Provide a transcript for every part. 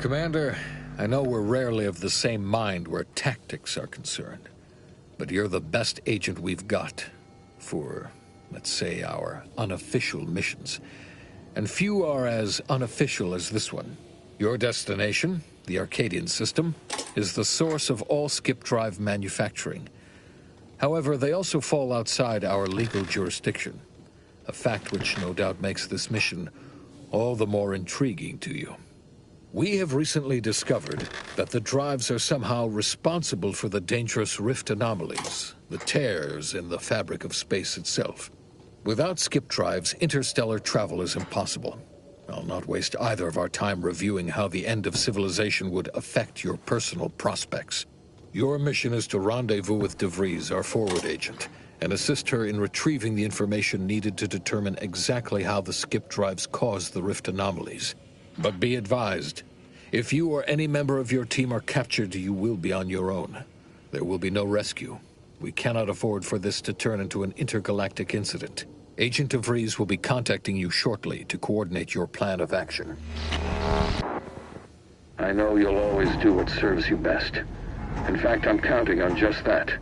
Commander, I know we're rarely of the same mind where tactics are concerned, but you're the best agent we've got for, let's say, our unofficial missions. And few are as unofficial as this one. Your destination, the Arcadian system, is the source of all skip drive manufacturing. However, they also fall outside our legal jurisdiction, a fact which no doubt makes this mission all the more intriguing to you. We have recently discovered that the drives are somehow responsible for the dangerous rift anomalies, the tears in the fabric of space itself. Without skip drives, interstellar travel is impossible. I'll not waste either of our time reviewing how the end of civilization would affect your personal prospects. Your mission is to rendezvous with DeVries, our forward agent, and assist her in retrieving the information needed to determine exactly how the skip drives cause the rift anomalies. But be advised, if you or any member of your team are captured, you will be on your own. There will be no rescue. We cannot afford for this to turn into an intergalactic incident. Agent DeVries will be contacting you shortly to coordinate your plan of action. I know you'll always do what serves you best. In fact, I'm counting on just that.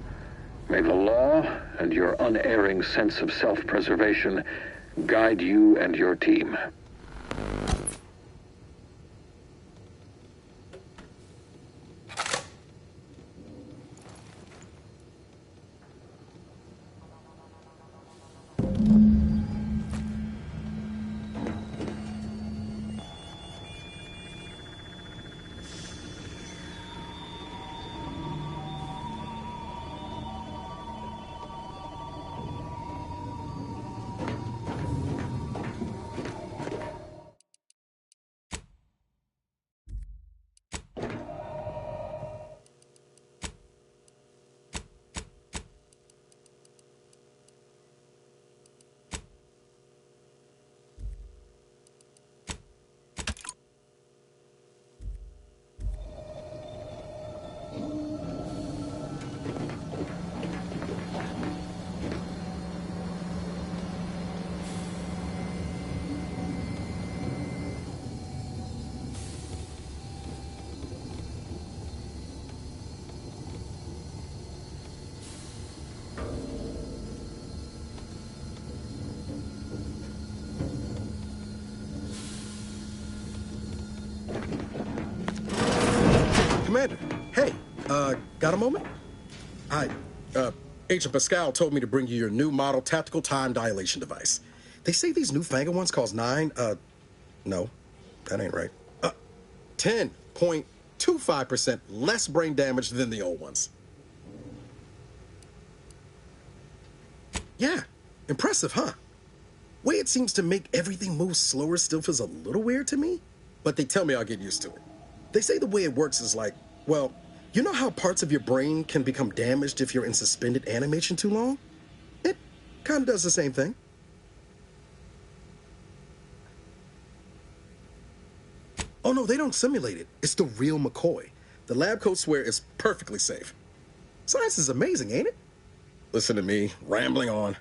May the law and your unerring sense of self-preservation guide you and your team. Commander, hey, got a moment? Agent Pascal told me to bring you your new model tactical time dilation device. They say these newfangled ones cause no, that ain't right. 10.25% less brain damage than the old ones. Yeah, impressive, huh? Way it seems to make everything move slower still feels a little weird to me, but they tell me I'll get used to it. They say the way it works is like, well, you know how parts of your brain can become damaged if you're in suspended animation too long? It kind of does the same thing. Oh no, they don't simulate it. It's the real McCoy. The lab coats swear it's perfectly safe. Science is amazing, ain't it? Listen to me, rambling on.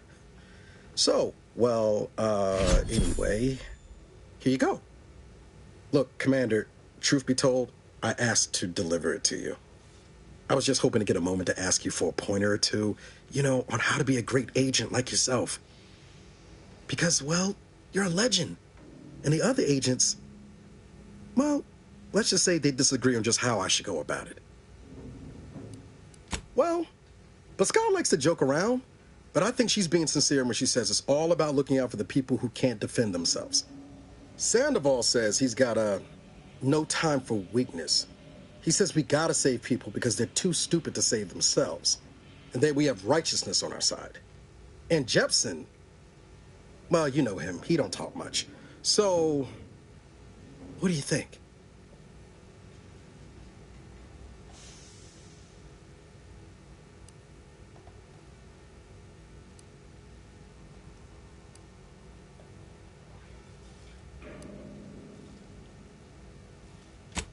So, well, anyway, here you go. Look, Commander, truth be told, I asked to deliver it to you. I was just hoping to get a moment to ask you for a pointer or two, you know, on how to be a great agent like yourself. Because, well, you're a legend. And the other agents, well, let's just say they disagree on just how I should go about it. Well, Pascal likes to joke around, but I think she's being sincere when she says it's all about looking out for the people who can't defend themselves. Sandoval says he's got no time for weakness. He says we gotta save people because they're too stupid to save themselves. And then we have righteousness on our side. And Jepson, well, you know him. He don't talk much. So, what do you think?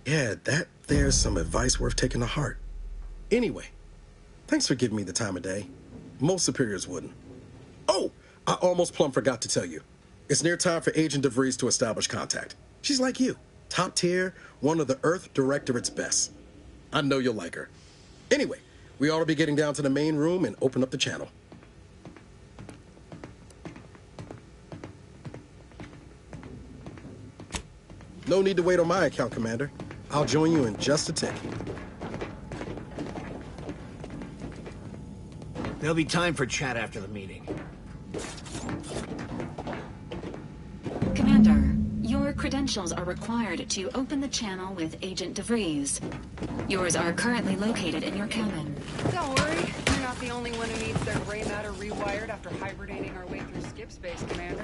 Yeah, there's some advice worth taking to heart. Anyway, thanks for giving me the time of day. Most superiors wouldn't. Oh, I almost plumb forgot to tell you. It's near time for Agent DeVries to establish contact. She's like you, Top tier, one of the Earth Directorate's best. I know you'll like her. Anyway, we ought to be getting down to the main room and open up the channel. No need to wait on my account, Commander. I'll join you in just a tick. There'll be time for chat after the meeting. Commander, your credentials are required to open the channel with Agent DeVries. Yours are currently located in your cabin. Don't worry, you're not the only one who needs their gray matter rewired after hibernating our way through skip space, Commander.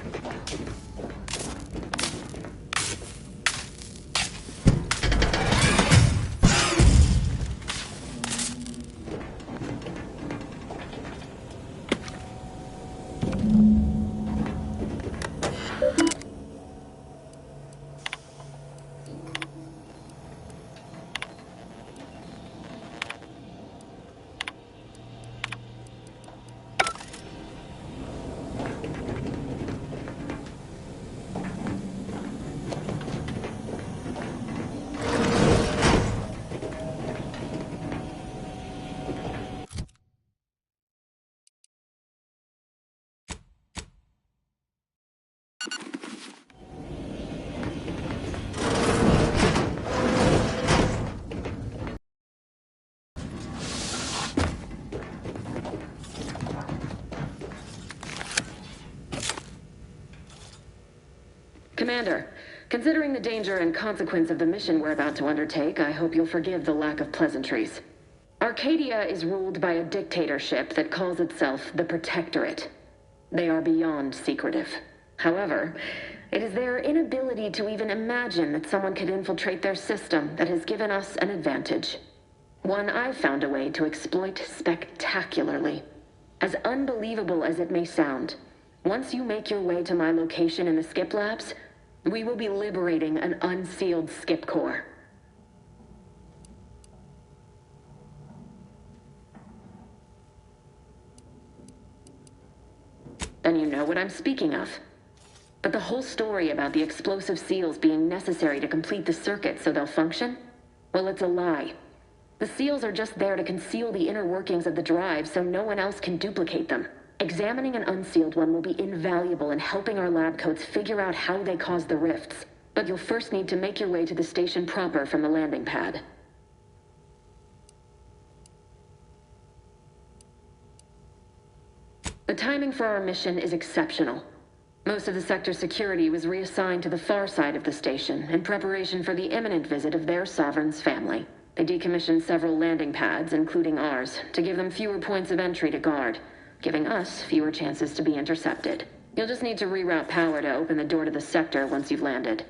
Commander, considering the danger and consequence of the mission we're about to undertake, I hope you'll forgive the lack of pleasantries. Arcadia is ruled by a dictatorship that calls itself the Protectorate. They are beyond secretive. However, it is their inability to even imagine that someone could infiltrate their system that has given us an advantage. One I've found a way to exploit spectacularly. As unbelievable as it may sound, once you make your way to my location in the Skip Labs, we will be liberating an unsealed Skip core. Then you know what I'm speaking of. But the whole story about the explosive seals being necessary to complete the circuit so they'll function? Well, it's a lie. The seals are just there to conceal the inner workings of the drive so no one else can duplicate them. Examining an unsealed one will be invaluable in helping our lab coats figure out how they cause the rifts. But you'll first need to make your way to the station proper from the landing pad. The timing for our mission is exceptional. Most of the sector's security was reassigned to the far side of the station in preparation for the imminent visit of their sovereign's family. They decommissioned several landing pads, including ours, to give them fewer points of entry to guard, giving us fewer chances to be intercepted. You'll just need to reroute power to open the door to the sector once you've landed.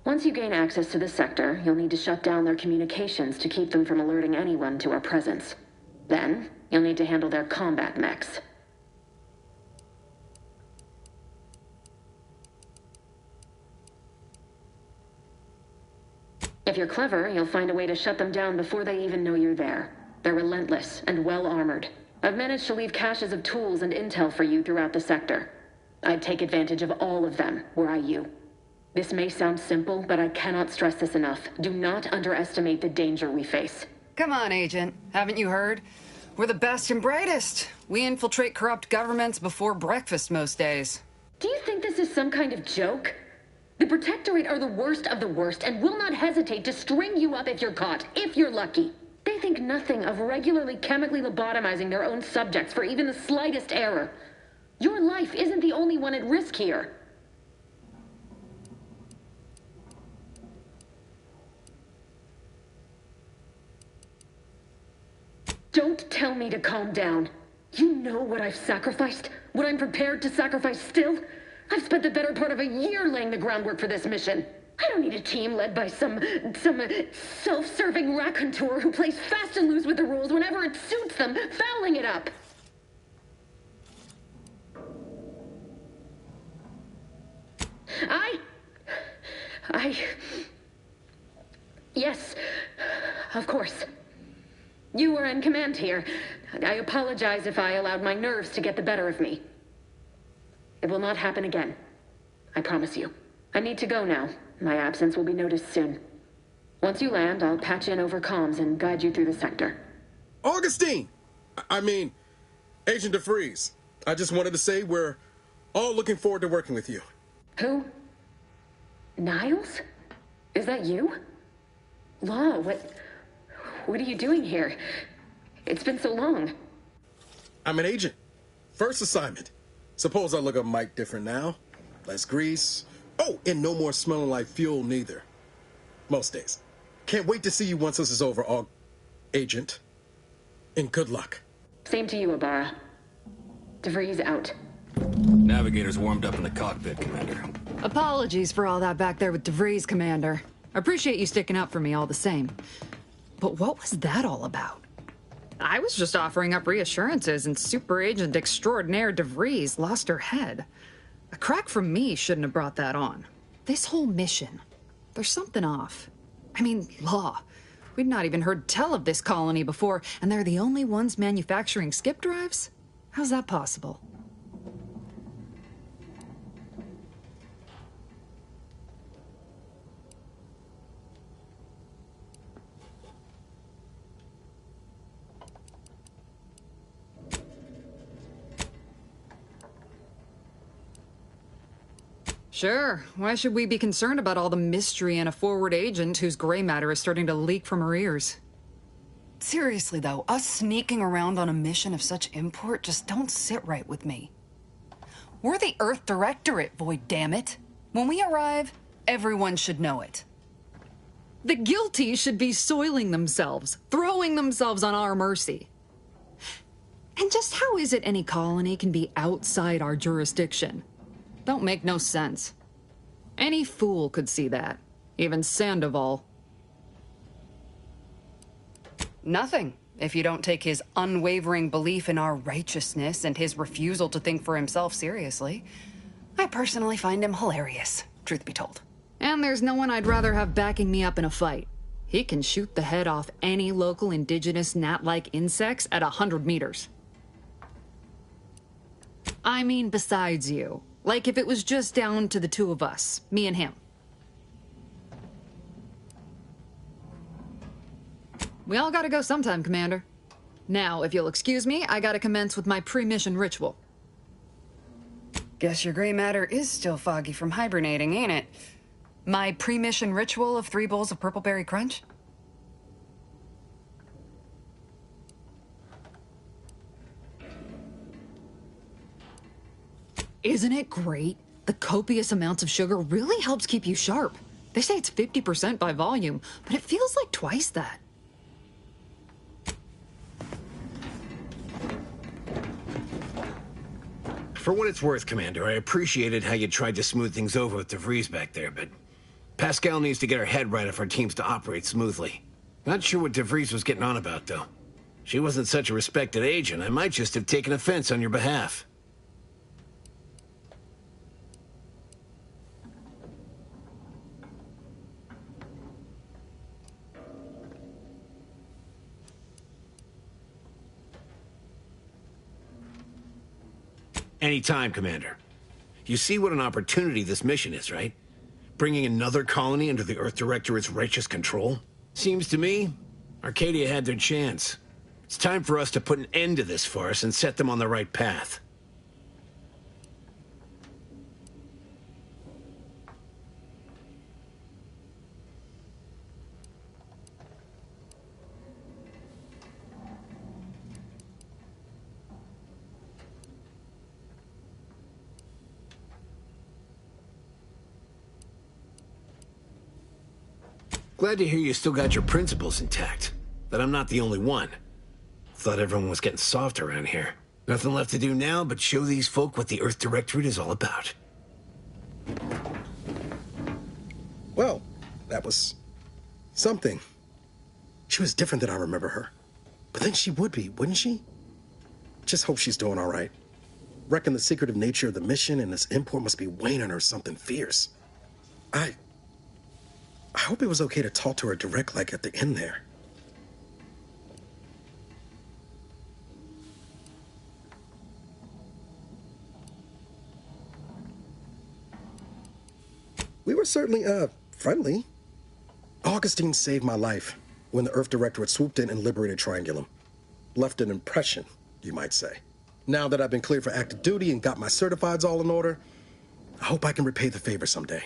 Once you gain access to the sector, you'll need to shut down their communications to keep them from alerting anyone to our presence. Then, you'll need to handle their combat mechs. If you're clever, you'll find a way to shut them down before they even know you're there. They're relentless and well-armored. I've managed to leave caches of tools and intel for you throughout the sector. I'd take advantage of all of them, were I you. This may sound simple, but I cannot stress this enough. Do not underestimate the danger we face. Come on, Agent. Haven't you heard? We're the best and brightest. We infiltrate corrupt governments before breakfast most days. Do you think this is some kind of joke? The Protectorate are the worst of the worst and will not hesitate to string you up if you're caught, if you're lucky. They think nothing of regularly chemically lobotomizing their own subjects for even the slightest error. Your life isn't the only one at risk here. Don't tell me to calm down. You know what I've sacrificed? What I'm prepared to sacrifice still? I've spent the better part of a year laying the groundwork for this mission. I don't need a team led by some self-serving raconteur who plays fast and loose with the rules whenever it suits them, fouling it up. Yes, of course. You were in command here. I apologize if I allowed my nerves to get the better of me. It will not happen again. I promise you. I need to go now. My absence will be noticed soon. Once you land, I'll patch in over comms and guide you through the sector. Augustine! I mean, Agent DeVries. I just wanted to say we're all looking forward to working with you. Who? Niles? Is that you? Law, what are you doing here? It's been so long. I'm an agent. First assignment. Suppose I look a mite different now. Less grease. Oh, and no more smelling like fuel neither. Most days. Can't wait to see you once this is over, Agent. And good luck. Same to you, Ibarra. DeVries out. Navigator's warmed up in the cockpit, Commander. Apologies for all that back there with DeVries, Commander. I appreciate you sticking up for me all the same. But what was that all about? I was just offering up reassurances and Super Agent Extraordinaire DeVries lost her head. A crack from me shouldn't have brought that on. This whole mission, there's something off. I mean, Law. We'd not even heard tell of this colony before, and they're the only ones manufacturing skip drives? How's that possible? Sure. Why should we be concerned about all the mystery in a forward agent whose gray matter is starting to leak from her ears? Seriously, though, us sneaking around on a mission of such import just don't sit right with me. We're the Earth Directorate, Void, damn it. When we arrive, everyone should know it. The guilty should be soiling themselves, throwing themselves on our mercy. And just how is it any colony can be outside our jurisdiction? Don't make no sense. Any fool could see that. Even Sandoval. Nothing, if you don't take his unwavering belief in our righteousness and his refusal to think for himself seriously. I personally find him hilarious, truth be told. And there's no one I'd rather have backing me up in a fight. He can shoot the head off any local indigenous gnat-like insects at 100 meters. I mean, besides you. Like if it was just down to the two of us, me and him. We all gotta go sometime, Commander. Now, if you'll excuse me, I gotta commence with my pre-mission ritual. Guess your gray matter is still foggy from hibernating, ain't it? My pre-mission ritual of 3 bowls of Purple Berry Crunch? Isn't it great? The copious amounts of sugar really helps keep you sharp. They say it's 50% by volume, but it feels like twice that. For what it's worth, Commander, I appreciated how you tried to smooth things over with DeVries back there, but Pascal needs to get her head right if our team's to operate smoothly. Not sure what DeVries was getting on about, though. She wasn't such a respected agent. I might just have taken offense on your behalf. Anytime, Commander. You see what an opportunity this mission is, right? Bringing another colony under the Earth Directorate's righteous control? Seems to me, Arcadia had their chance. It's time for us to put an end to this farce and set them on the right path. Glad to hear you still got your principles intact. That I'm not the only one. Thought everyone was getting soft around here. Nothing left to do now but show these folk what the Earth Directorate is all about. Well, that was something. She was different than I remember her. But then she would be, wouldn't she? Just hope she's doing all right. Reckon the secretive nature of the mission and this import must be weighing on her something fierce. I hope it was okay to talk to her direct like at the end there. We were certainly, friendly. Augustine saved my life when the Earth Directorate swooped in and liberated Triangulum. Left an impression, you might say. Now that I've been cleared for active duty and got my certifieds all in order, I hope I can repay the favor someday.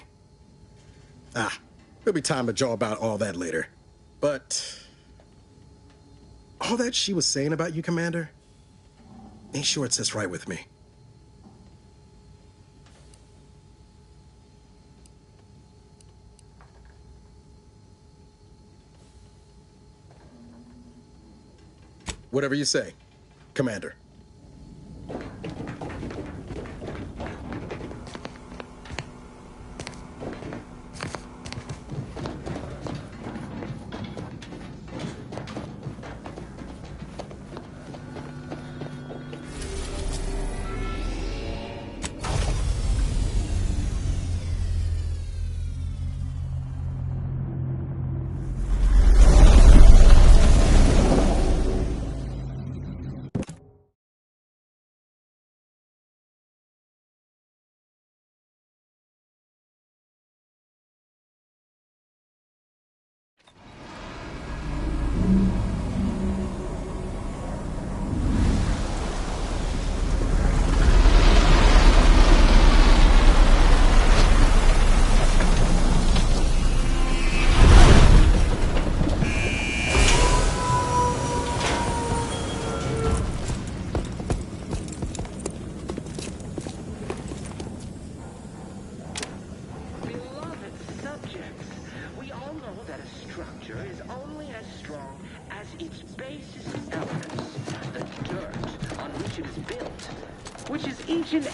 There'll be time to jaw about all that later. But all that she was saying about you, Commander, ain't sure it sits right with me. Whatever you say, Commander.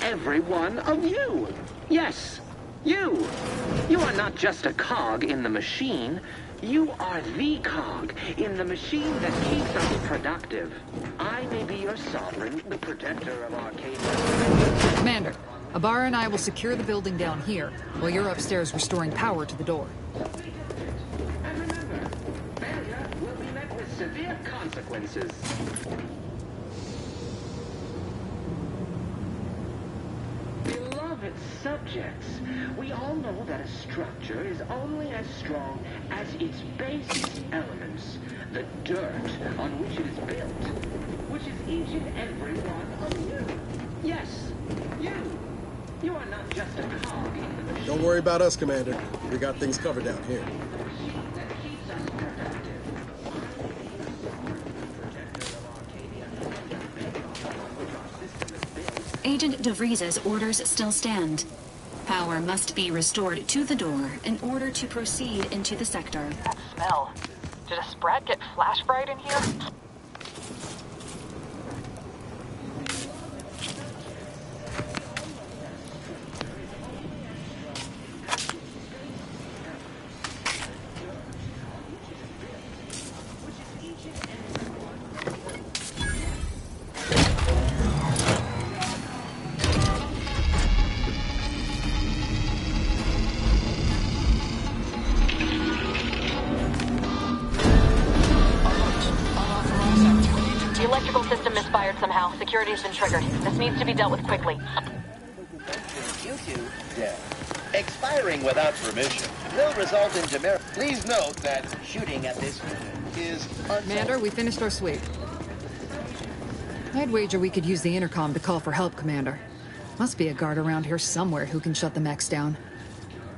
Every one of you. Yes, you. You are not just a cog in the machine. You are the cog in the machine that keeps us productive. I may be your sovereign, the protector of Arcadia. Commander, Abara and I will secure the building down here, while you're upstairs restoring power to the door. And remember, failure will be met with severe consequences. Subjects, we all know that a structure is only as strong as its base elements, the dirt on which it is built, which is each and every one of you. Yes, you. You are not just a cog in the machine. Don't worry about us, Commander. We got things covered down here. Agent DeVries's orders still stand. Power must be restored to the door in order to proceed into the sector. That smell. Did a Sprat get flash fried in here? Security has been triggered. This needs to be dealt with quickly. You two, expiring without permission will result in demerit. Please note that shooting at this is unsafe. Commander, we finished our sweep. I'd wager we could use the intercom to call for help, Commander. Must be a guard around here somewhere who can shut the mechs down.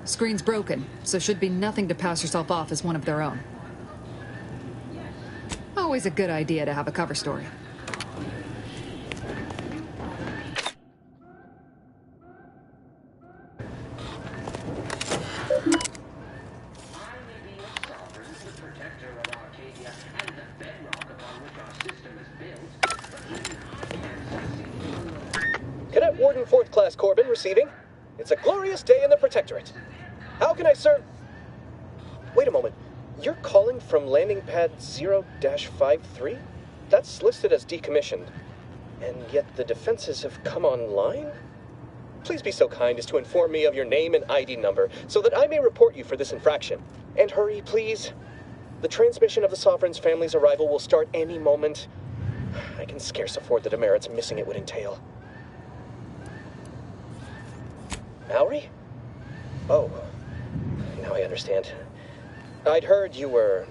Screen's broken, so should be nothing to pass yourself off as one of their own. Always a good idea to have a cover story. Cadet Warden 4th Class Corbin receiving. It's a glorious day in the Protectorate. How can I serve? Wait a moment. You're calling from landing pad 0-53? That's listed as decommissioned. And yet the defenses have come online? Please be so kind as to inform me of your name and ID number so that I may report you for this infraction. And hurry, please. The transmission of the Sovereign's family's arrival will start any moment. I can scarce afford the demerits missing it would entail. Mallory? Oh, now I understand. understand. I'd heard you were,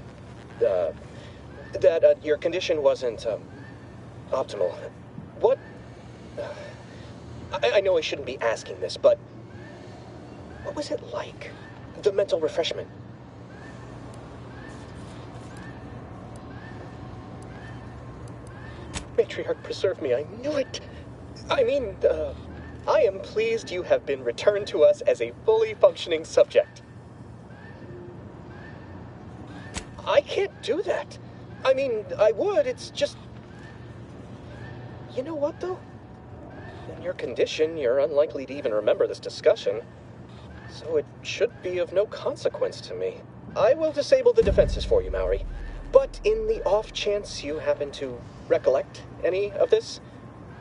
that your condition wasn't, optimal. What? I know I shouldn't be asking this, but what was it like? The mental refreshment? Matriarch, preserve me. I knew it. I mean, I am pleased you have been returned to us as a fully functioning subject. I can't do that. I mean, I would, it's just... You know what, though? In your condition, you're unlikely to even remember this discussion. So it should be of no consequence to me. I will disable the defenses for you, Maori. But in the off chance you happen to recollect any of this,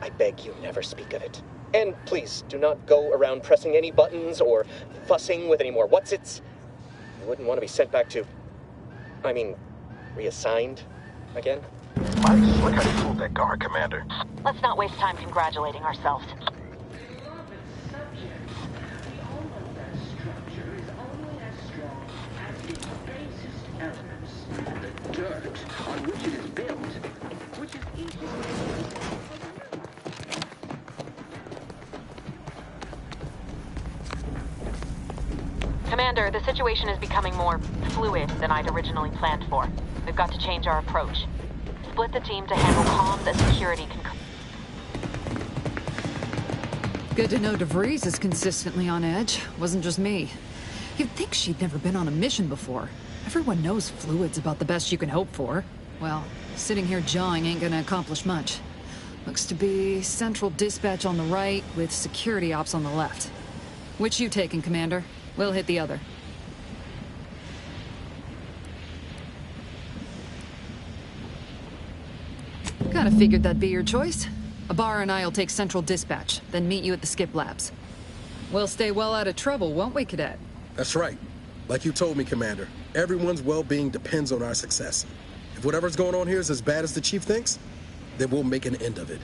I beg you never speak of it. And please, do not go around pressing any buttons or fussing with any more whatsits. You wouldn't want to be sent back to... I mean, reassigned again? Nice. Look how you pulled that guard, Commander. Let's not waste time congratulating ourselves. Dirt on which it is built, which is easy. Commander, the situation is becoming more fluid than I'd originally planned for. We've got to change our approach. Split the team to handle comms and security. Good to know DeVries is consistently on edge. Wasn't just me. You'd think she'd never been on a mission before. Everyone knows fluid's about the best you can hope for. Well, sitting here jawing ain't gonna accomplish much. Looks to be central dispatch on the right with security ops on the left. Which you taking, Commander? We'll hit the other. Kinda figured that'd be your choice. Abar and I'll take central dispatch, then meet you at the skip labs. We'll stay well out of trouble, won't we, Cadet? That's right. Like you told me, Commander, everyone's well-being depends on our success. If whatever's going on here is as bad as the Chief thinks, then we'll make an end of it.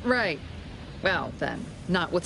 Right. Well, then, notwithstanding